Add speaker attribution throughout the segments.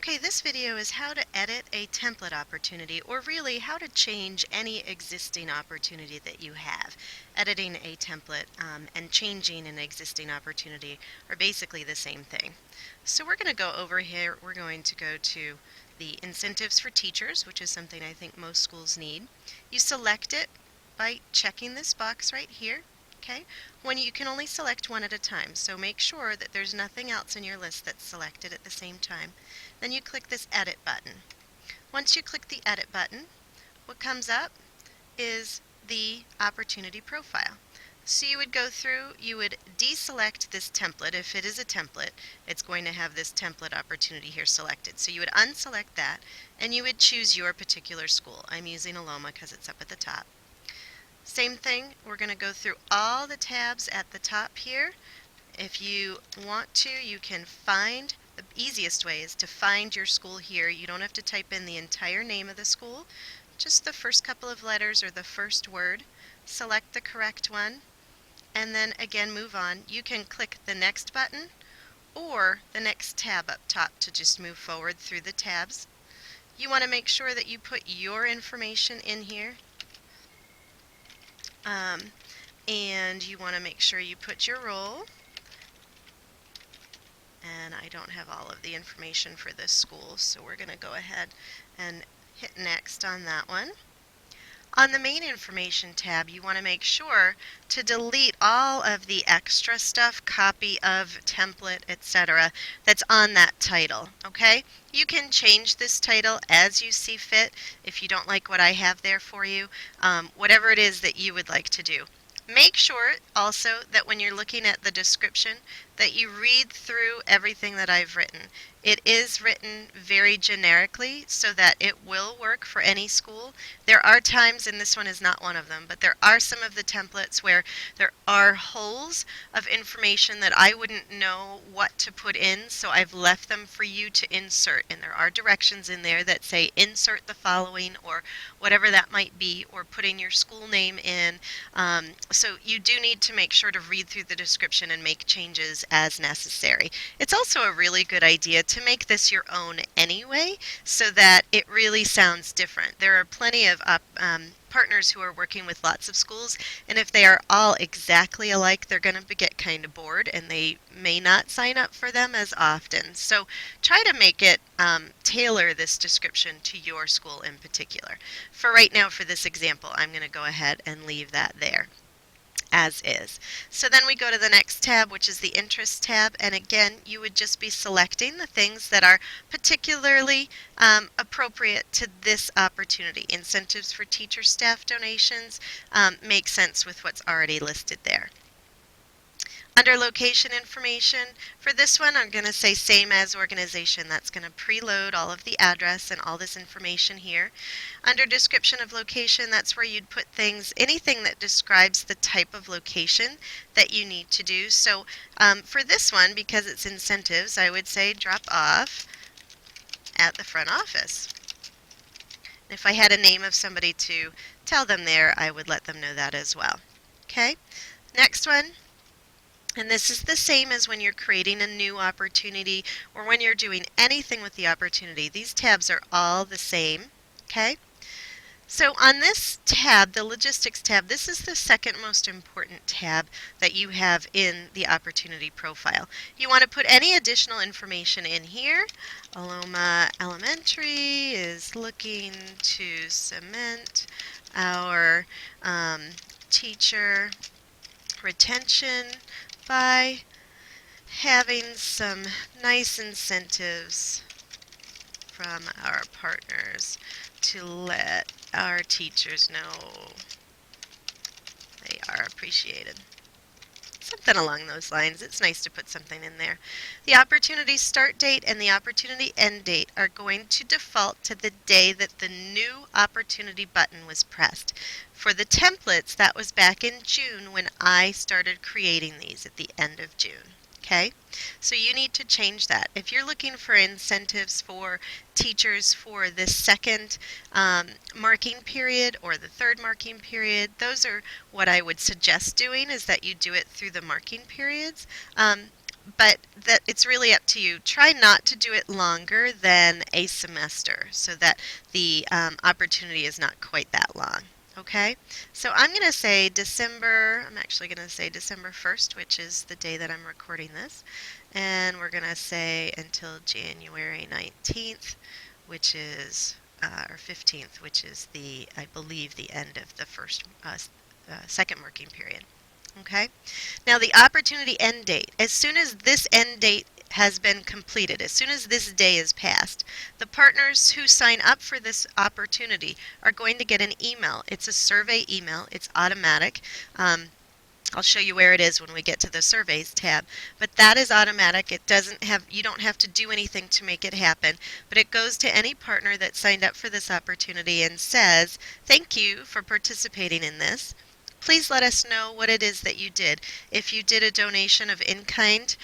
Speaker 1: Okay, this video is how to edit a template opportunity, or really how to change any existing opportunity that you have. Editing a template and changing an existing opportunity are basically the same thing. So we're going to go over here, we're going to go to the incentives for teachers, which is something I think most schools need. You select it by checking this box right here. Okay, when you can only select one at a time, so make sure that there's nothing else in your list that's selected at the same time. Then you click this edit button. Once you click the edit button, what comes up is the opportunity profile. So you would go through, you would deselect this template. If it is a template, it's going to have this template opportunity here selected. So you would unselect that and you would choose your particular school. I'm using Aloma because it's up at the top. Same thing, we're going to go through all the tabs at the top here. If you want to, you can find, the easiest way is to find your school here. You don't have to type in the entire name of the school, just the first couple of letters or the first word. Select the correct one, and then again move on. You can click the next button or the next tab up top to just move forward through the tabs. You want to make sure that you put your information in here. And you want to make sure you put your role. And I don't have all of the information for this school, so we're going to go ahead and hit next on that one. On the main information tab, you want to make sure to delete all of the extra stuff, copy of, template, etc. that's on that title, okay? You can change this title as you see fit if you don't like what I have there for you, whatever it is that you would like to do. Make sure also that when you're looking at the description that you read through everything that I've written. It is written very generically so that it will work for any school. There are times, and this one is not one of them, but there are some of the templates where there are holes of information that I wouldn't know what to put in, so I've left them for you to insert. And there are directions in there that say insert the following or whatever that might be, or putting your school name in. So you do need to make sure to read through the description and make changes as necessary. It's also a really good idea to make this your own anyway, so that it really sounds different. There are plenty of partners who are working with lots of schools, and if they are all exactly alike, they're going to get kind of bored and they may not sign up for them as often. So try to make it tailor this description to your school in particular. For right now, for this example, I'm going to go ahead and leave that there as is. So then we go to the next tab, which is the interest tab, and again you would just be selecting the things that are particularly appropriate to this opportunity. Incentives for teacher staff donations make sense with what's already listed there. Under location information, for this one I'm going to say same as organization. That's going to preload all of the address and all this information here. Under description of location, that's where you'd put things, anything that describes the type of location that you need to do. So for this one, because it's incentives, I would say drop off at the front office. If I had a name of somebody to tell them there, I would let them know that as well. Okay, next one. And this is the same as when you're creating a new opportunity or when you're doing anything with the opportunity. These tabs are all the same, okay? So on this tab, the logistics tab, this is the second most important tab that you have in the opportunity profile. You want to put any additional information in here. Aloma Elementary is looking to cement our teacher retention by having some nice incentives from our partners to let our teachers know they are appreciated. Something along those lines. It's nice to put something in there. The opportunity start date and the opportunity end date are going to default to the day that the new opportunity button was pressed. For the templates, that was back in June when I started creating these at the end of June. Okay, so you need to change that. If you're looking for incentives for teachers for the second marking period or the third marking period, those are what I would suggest doing, is that you do it through the marking periods. but that it's really up to you. Try not to do it longer than a semester so that the opportunity is not quite that long. Okay, so I'm going to say I'm actually going to say December 1st, which is the day that I'm recording this. And we're going to say until January 19th, which is, or 15th, which is I believe, the end of the second working period. Okay? Now, the opportunity end date, as soon as this end date has been completed, as soon as this day is passed, the partners who sign up for this opportunity are going to get an email. It's a survey email, it's automatic. I'll show you where it is when we get to the surveys tab, but that is automatic. You don't have to do anything to make it happen, but it goes to any partner that signed up for this opportunity and says, thank you for participating in this. Please let us know what it is that you did. If you did a donation of in-kind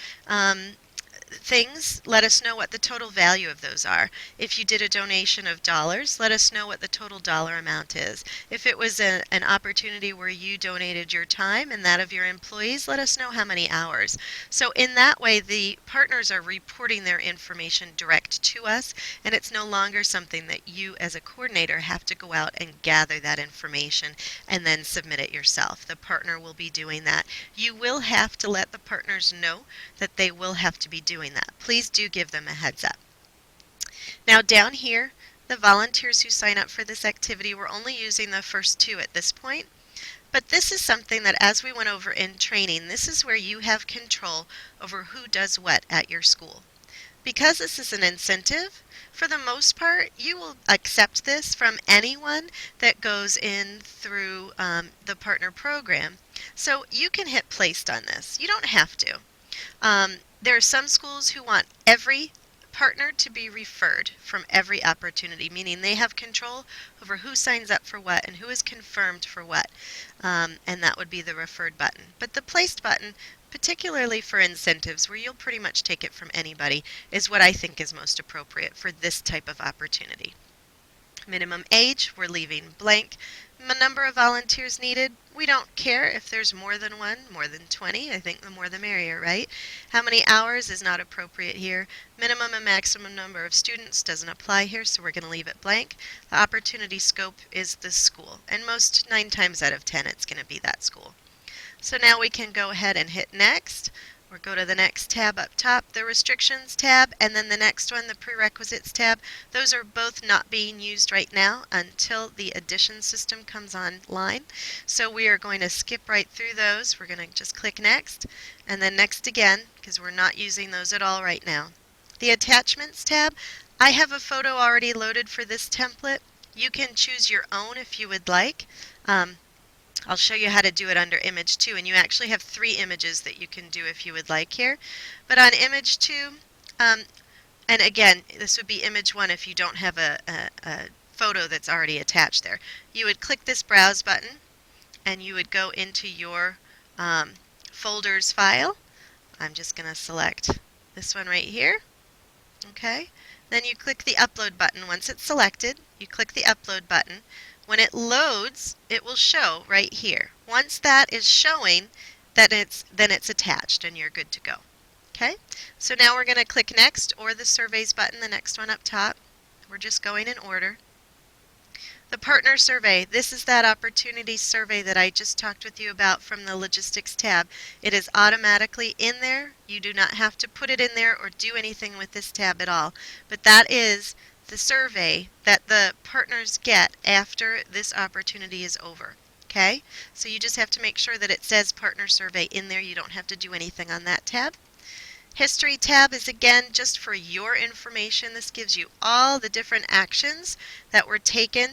Speaker 1: things, let us know what the total value of those are. If you did a donation of dollars, let us know what the total dollar amount is. If it was an opportunity where you donated your time and that of your employees, let us know how many hours. So in that way, the partners are reporting their information direct to us, and it's no longer something that you as a coordinator have to go out and gather that information and then submit it yourself. The partner will be doing that. You will have to let the partners know that they will have to be doing that. Please do give them a heads up. Now down here, the volunteers who sign up for this activity, we're only using the first two at this point. But this is something that, as we went over in training, this is where you have control over who does what at your school. Because this is an incentive, for the most part, you will accept this from anyone that goes in through the partner program. So you can hit placed on this. You don't have to. There are some schools who want every partner to be referred from every opportunity, meaning they have control over who signs up for what and who is confirmed for what, and that would be the referred button. But the placed button, particularly for incentives, where you'll pretty much take it from anybody, is what I think is most appropriate for this type of opportunity. Minimum age, we're leaving blank. Number of volunteers needed, we don't care if there's more than one, more than 20. I think the more the merrier, right? How many hours is not appropriate here. Minimum and maximum number of students doesn't apply here, so we're going to leave it blank. The opportunity scope is the school, and 9 times out of 10 it's going to be that school. So now we can go ahead and hit next, or go to the next tab up top, the restrictions tab, and then the next one, the prerequisites tab. Those are both not being used right now until the addition system comes online. So we are going to skip right through those. We're going to just click next, and then next again, because we're not using those at all right now. The attachments tab, I have a photo already loaded for this template. You can choose your own if you would like. I'll show you how to do it under image 2, and you actually have 3 images that you can do if you would like here. But on image 2, and again, this would be image 1 if you don't have a photo that's already attached there. You would click this browse button and you would go into your folders file. I'm just going to select this one right here. Okay. Then you click the upload button. Once it's selected, you click the upload button. When it loads, it will show right here. Once that is showing, then it's attached and you're good to go. Okay, so now we're going to click next, or the surveys button, the next one up top. We're just going in order. The partner survey, this is that opportunity survey that I just talked with you about from the logistics tab. It is automatically in there. You do not have to put it in there or do anything with this tab at all. But that is the survey that the partners get after this opportunity is over. Okay, so you just have to make sure that it says partner survey in there. You don't have to do anything on that tab. History tab is again just for your information. This gives you all the different actions that were taken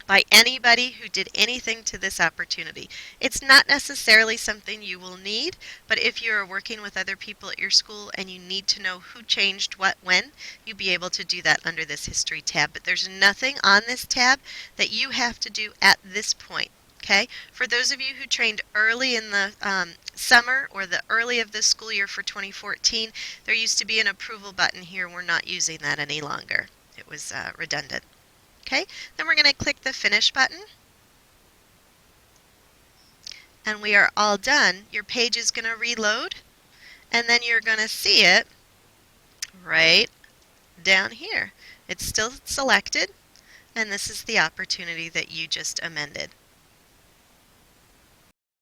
Speaker 1: by anybody who did anything to this opportunity. It's not necessarily something you will need, but if you are working with other people at your school and you need to know who changed what when, you'll be able to do that under this history tab. But there's nothing on this tab that you have to do at this point. Okay? For those of you who trained early in the summer or the early of the school year for 2014, there used to be an approval button here. We're not using that any longer. It was redundant. Okay, then we're going to click the Finish button. And we are all done. Your page is going to reload. And then you're going to see it right down here. It's still selected, and this is the opportunity that you just amended.